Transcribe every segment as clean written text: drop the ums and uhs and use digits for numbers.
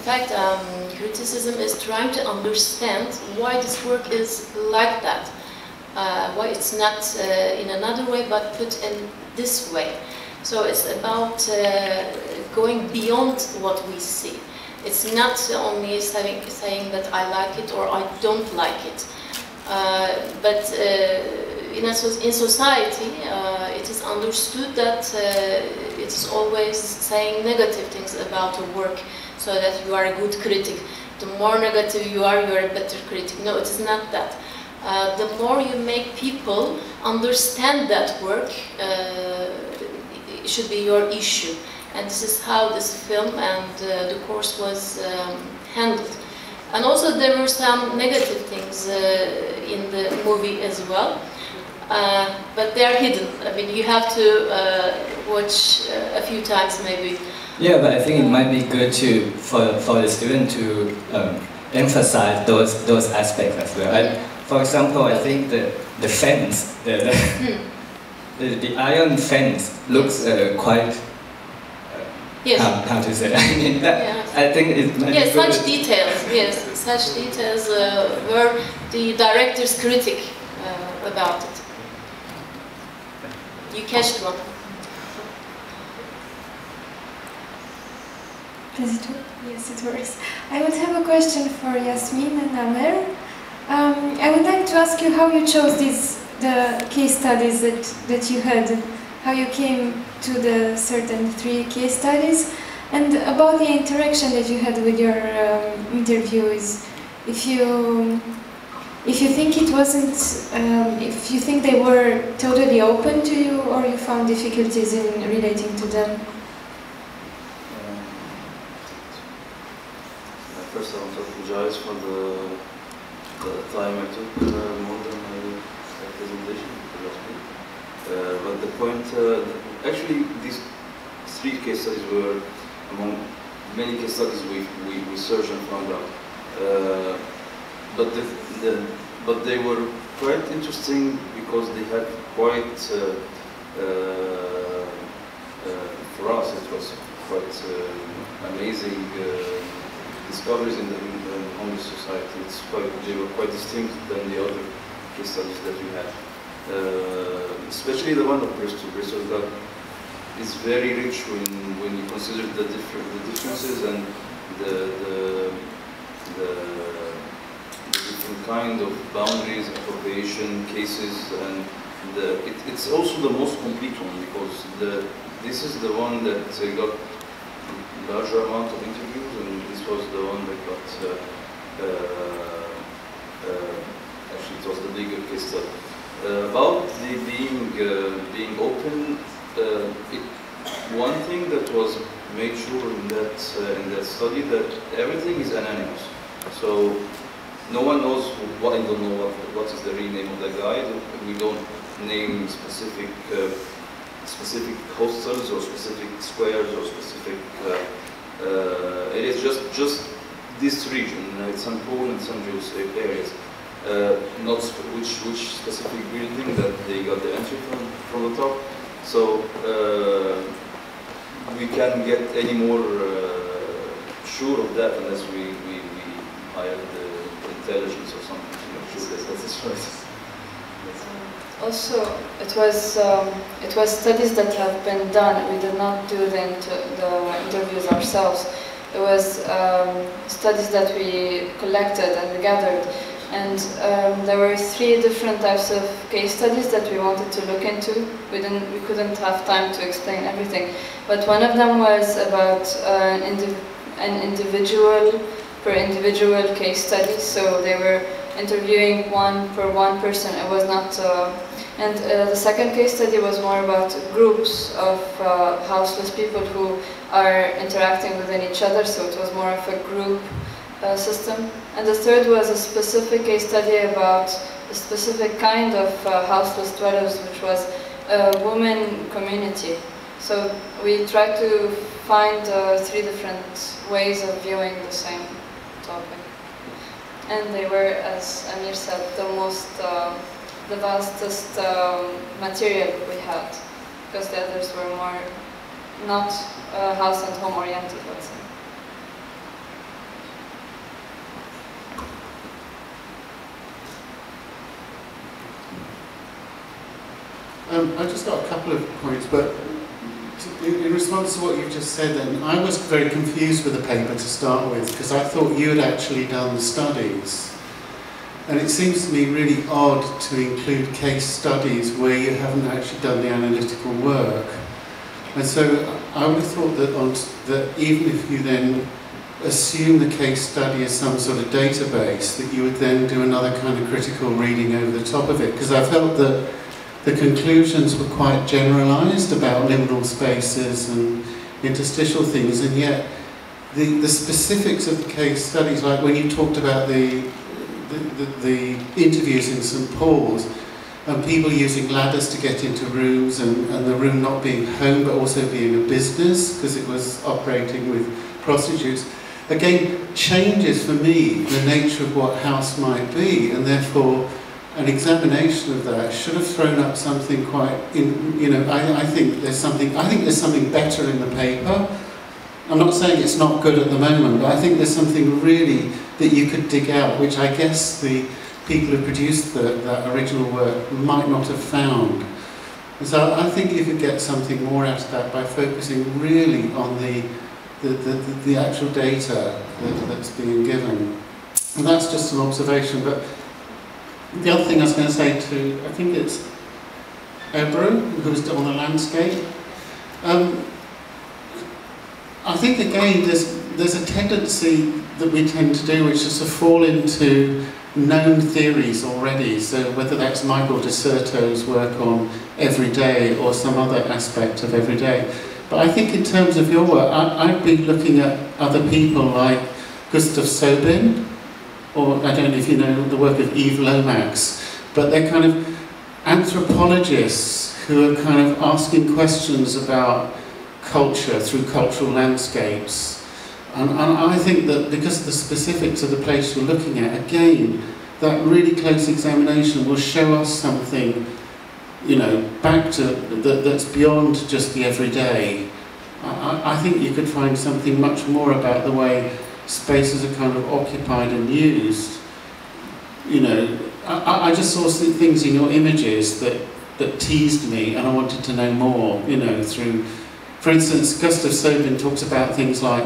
fact, criticism is trying to understand why this work is like that, why it's not in another way but put in this way. So it's about going beyond what we see. It's not only saying that I like it or I don't like it, but in society it is understood that it is always saying negative things about a work so that you are a good critic. The more negative you are a better critic. No, it is not that. The more you make people understand that work, it should be your issue. And this is how this film and the course was handled. And also there were some negative things in the movie as well, but they are hidden. I mean, you have to watch a few times maybe. Yeah, but I think it might be good to for the student to emphasize those aspects as well. For example, I think the fence, the iron fence looks quite. Yes. How to say? I mean, that, yes. I think it might yes, be good. Such details. Yes, such details were the director's critic about it. You catched one. Does it work? Yes, it works. I would have a question for Yasmine and Ameer. I would like to ask you how you chose the case studies that you had, how you came to the certain 3 case studies, and about the interaction that you had with your interviewees. If you think it wasn't, if you think they were totally open to you, or you found difficulties in relating to them. First, I want to apologize for the time I took more than my presentation. But the point, actually, these 3 case studies were among many case studies we searched and found out. But they were quite interesting because they had quite, for us, it was quite amazing discoveries in the homeless society. They were quite distinct than the other case studies that we had. Especially the one of Bristol. Bristol is very rich when you consider the differences and the different kind of boundaries, appropriation cases, and it's also the most complete one because this is the one that got larger amount of interviews, and this was the one that got actually it was the bigger case study. About the being open, one thing that was made sure in that study that everything is anonymous. So no one knows what, I don't know what is the real name of the guy. We don't name specific hostels or specific squares or specific. It is just this region. It's some Poland and some Jewish areas. Not which specific building that they got the entry from the top. So we can't get any more sure of that unless we hire the intelligence or something to make sure that that's right. Also, it was studies that have been done. We did not do the interviews ourselves. It was studies that we collected and gathered. And there were 3 different types of case studies that we wanted to look into. We couldn't have time to explain everything. But one of them was about an individual case study. So they were interviewing one person. It was not. And the second case study was more about groups of houseless people who are interacting within each other. So it was more of a group system. And the third was a specific case study about a specific kind of houseless dwellers, which was a women community. So we tried to find 3 different ways of viewing the same topic. And they were, as Ameer said, the vastest material we had, because the others were more not house and home oriented, let's say. I've just got a couple of points, but in response to what you've just said then, I was very confused with the paper to start with, because I thought you had actually done the studies. And it seems to me really odd to include case studies where you haven't actually done the analytical work. And so I would have thought that even if you then assume the case study as some sort of database, that you would then do another kind of critical reading over the top of it, because I felt that the conclusions were quite generalised about liminal spaces and interstitial things, and yet the specifics of the case studies, like when you talked about the interviews in St Paul's, and people using ladders to get into rooms, and the room not being home but also being a business because it was operating with prostitutes, again changes for me the nature of what house might be, and therefore an examination of that should have thrown up something quite, I think there's something better in the paper. I'm not saying it's not good at the moment, but I think there's something really that you could dig out, which I guess the people who produced that original work might not have found. And so I think you could get something more out of that by focusing really on the actual data that's being given. And that's just an observation. But the other thing I was going to say to, I think it's Ebru, who's on the landscape. I think again there's a tendency that we tend to do, which is to fall into known theories already. So whether that's Michael de Certeau's work on everyday or some other aspect of everyday. But I think in terms of your work, I'd be looking at other people like Gustav Sobin, or I don't know if you know the work of Yves Lomax, but they're kind of anthropologists who are kind of asking questions about culture through cultural landscapes. And I think that because of the specifics of the place you're looking at, again, that really close examination will show us something, back to that's beyond just the everyday. I think you could find something much more about the way spaces are kind of occupied and used. I just saw things in your images that teased me, and I wanted to know more, through, for instance, Gustav Sobin talks about things like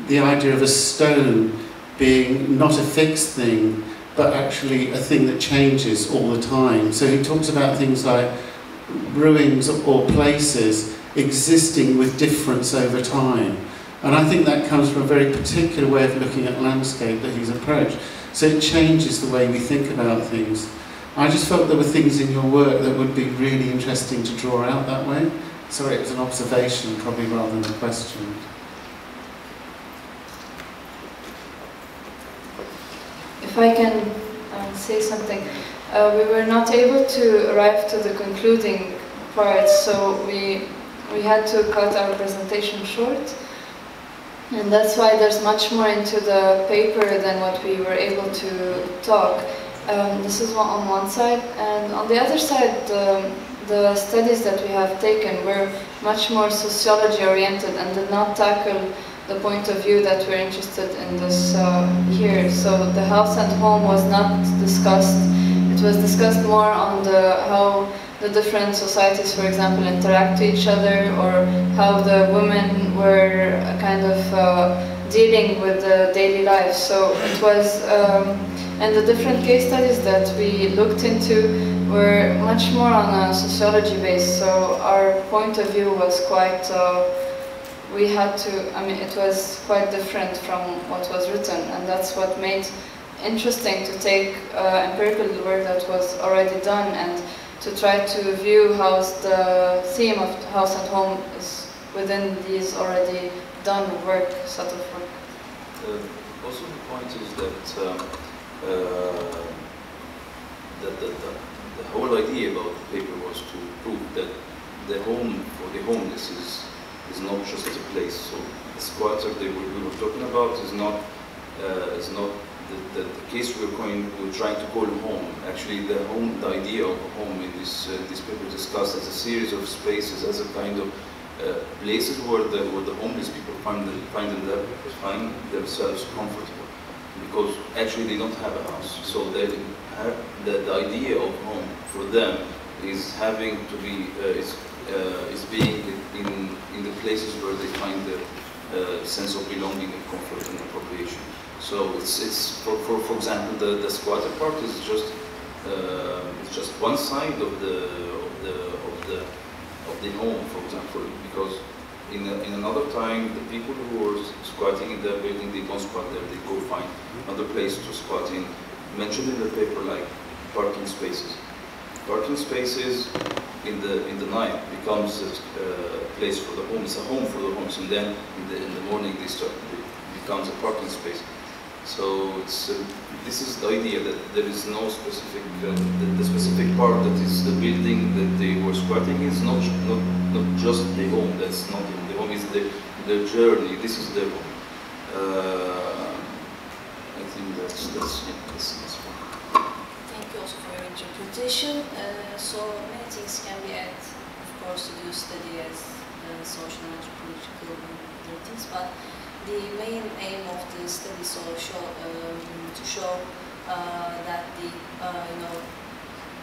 the idea of a stone being not a fixed thing, but actually a thing that changes all the time. So he talks about things like ruins or places existing with difference over time. And I think that comes from a very particular way of looking at landscape that he's approached. So it changes the way we think about things. I just felt there were things in your work that would be really interesting to draw out that way. Sorry, it was an observation probably rather than a question. If I can say something, we were not able to arrive to the concluding part, so we had to cut our presentation short, and that's why there's much more into the paper than what we were able to talk. This is on one side, and on the other side, the studies that we have taken were much more sociology oriented and did not tackle the point of view that we're interested in this here. So the house and home was not discussed. It was discussed more on how the different societies, for example, interact to each other, or how the women were kind of dealing with the daily life. So it was, and the different case studies that we looked into were much more on a sociology base. So our point of view was quite, we had to, it was quite different from what was written, and that's what made interesting to take empirical work that was already done and to try to view how the theme of house and home is within these already done work, sort of work. Also the point is that the whole idea about the paper was to prove that the home for the homeless is not just as a place. So the squatter that we were talking about is not the case we're trying to call home. Actually, the idea of home in this paper discussed as a series of spaces, as a kind of places where the homeless people find themselves comfortable, because actually they don't have a house. So the idea of home for them is having to be is being in the places where they find the sense of belonging and comfort and appropriation. So it's for example, the squatter part is just it's just one side of the home, for example, because in another time the people who were squatting in the building, they don't squat there, they go find another place to squat in. Mentioned in the paper, like parking spaces. Parking spaces in the night becomes a place for the homes, a home for the homes, and then in the morning it becomes a parking space. So this is the idea that there is no specific the specific part that is the building that they were squatting is not just the home. That's not the home. Is the journey. This is their home. I think that's fine. Thank you also for your interpretation. So many things can be added, of course, to do study as social and anthropological things, but the main aim of the study is to show that the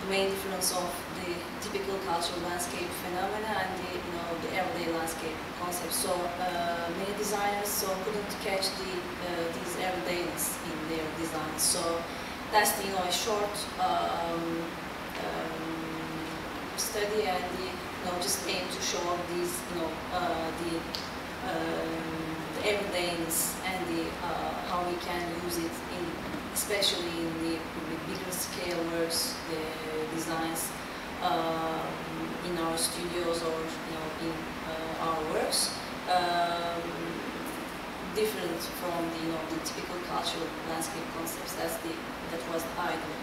the main difference of the typical cultural landscape phenomena and the everyday landscape concept. So many designers couldn't catch these everydayness in their designs. So that's the a short study, and just aim to show these the everydayness and how we can use it especially in the bigger scale works, the designs in our studios or in our works, different from the typical cultural landscape concepts. That was the idea.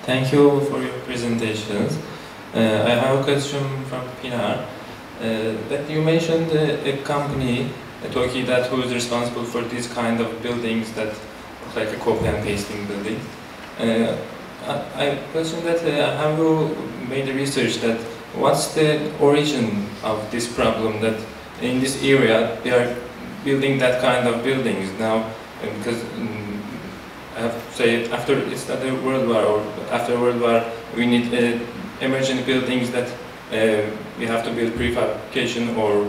Thank you for your presentations. I have a question from Pınar. That you mentioned a company, Toki, who is responsible for these kind of buildings that look like a copy and pasting building. I question that have you made a research that what's the origin of this problem that in this area they are building that kind of buildings now, because I have to say, after it's not a World War or after World War, we need emergent buildings that we have to build prefabrication or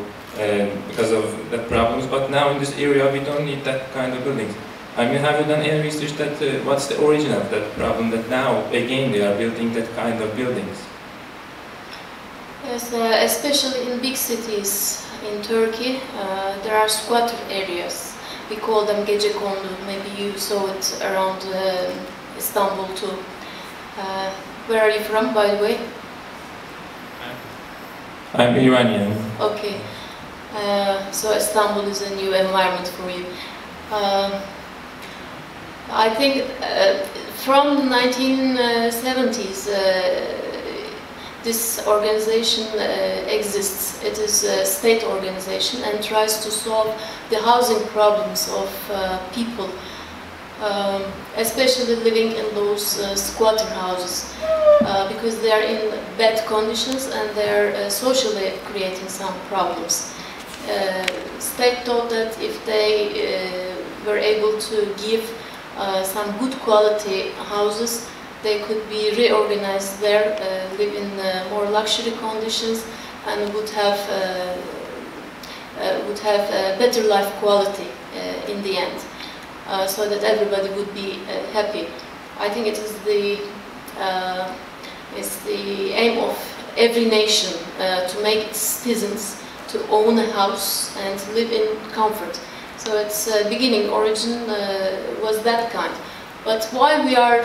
because of that problems. But now in this area, we don't need that kind of buildings. I mean, have you done any research that what's the origin of that problem that now again they are building that kind of buildings? Yes, especially in big cities in Turkey, there are squatter areas. We call them gecekondu. Maybe you saw it around Istanbul too. Where are you from, by the way? I'm Iranian. Okay. So Istanbul is a new environment for you. I think from the 1970s, this organization exists. It is a state organization and tries to solve the housing problems of people, especially living in those squatter houses, because they are in bad conditions and they are socially creating some problems. State thought that if they were able to give some good quality houses, they could be reorganized there, live in more luxury conditions, and would have better life quality in the end, so that everybody would be happy. I think it is the aim of every nation to make its citizens to own a house and live in comfort. So its beginning origin was that kind. But why we are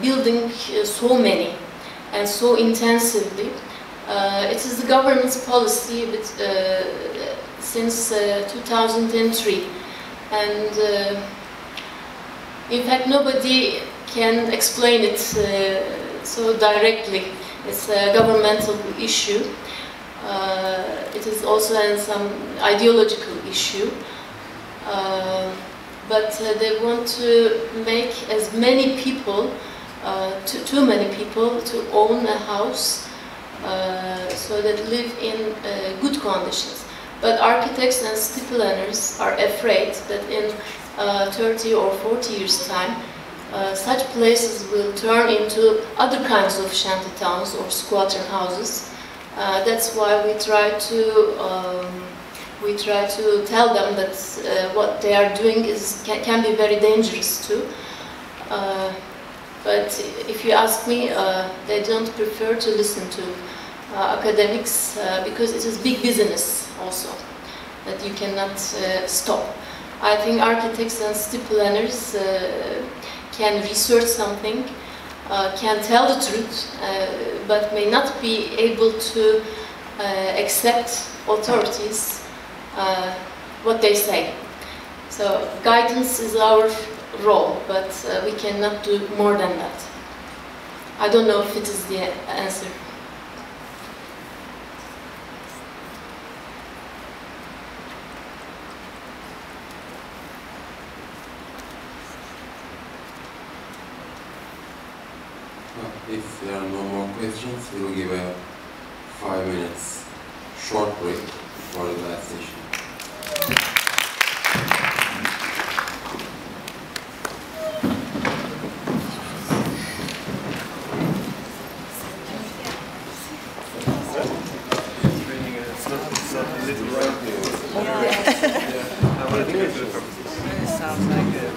building so many and so intensively, it is the government's policy since 2003. And in fact, nobody can explain it so directly. It's a governmental issue. It is also some ideological issue. but they want to make as many people, too many people, to own a house so that live in good conditions. But architects and city planners are afraid that in 30 or 40 years' time, such places will turn into other kinds of shanty towns or squatter houses. That's why we try to tell them that what they are doing can be very dangerous too. But if you ask me, they don't prefer to listen to academics because it is big business also that you cannot stop. I think architects and city planners can research something, can tell the truth, but may not be able to accept authorities what they say. So guidance is our role, but we cannot do more than that. I don't know if it is the answer. If there are no more questions, we will give a 5 minutes short break for the last session. Sounds like a